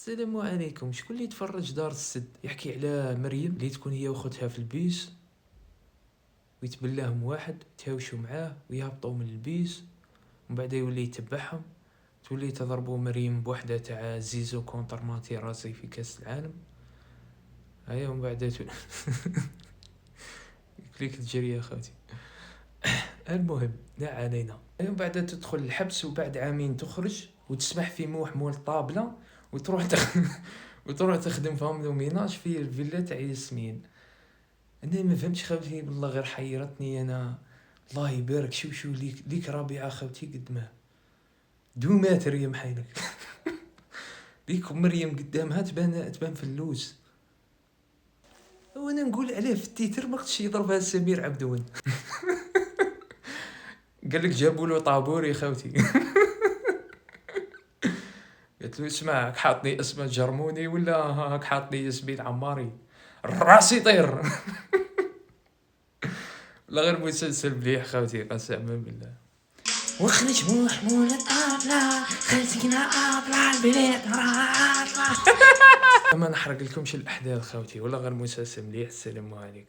السلام عليكم. شكون اللي تفرج دار السد يحكي على مريم اللي تكون هي وخوتها في البيس ويتبلاهم واحد تهاوشوا معاه ويهبطوا من البيس ومن بعد يولي يتبعهم، تولي تضربوا مريم بوحده تاع زيزو كونتر ماتيراسي في كاس العالم. هيا ومن بعد كليك تجري يا خوتي. المهم لا علينا. من بعد تدخل الحبس وبعد عامين تخرج وتسمح في موح مول الطابله وتروح وتروح تخدم فهم دوميناج في الفيلا تاع ياسمين. انا ما فهمتش خوتي والله، غير حيرتني انا. الله يبارك شو ليك ربيعه خوتي قد ما دومات ريم حينك. ليك مريم قدامها تبان في اللوز. وانا نقول عليه في التيتر ما قدش يضربها سمير عبدون. قال لك جابوا له طابور يا خوتي. قلت له اسمع، هاك حاطني اسمه جرموني ولا هاك حاطني ياسمين عماري؟ راسي طير. لا غير مسلسل مليح خوتي قسما بالله. واخرج محمول الطابلة خلينا أطلع البلاد ما نحرق لكمش الاحداث خوتي، ولا غير مسلسل مليح. السلام عليكم.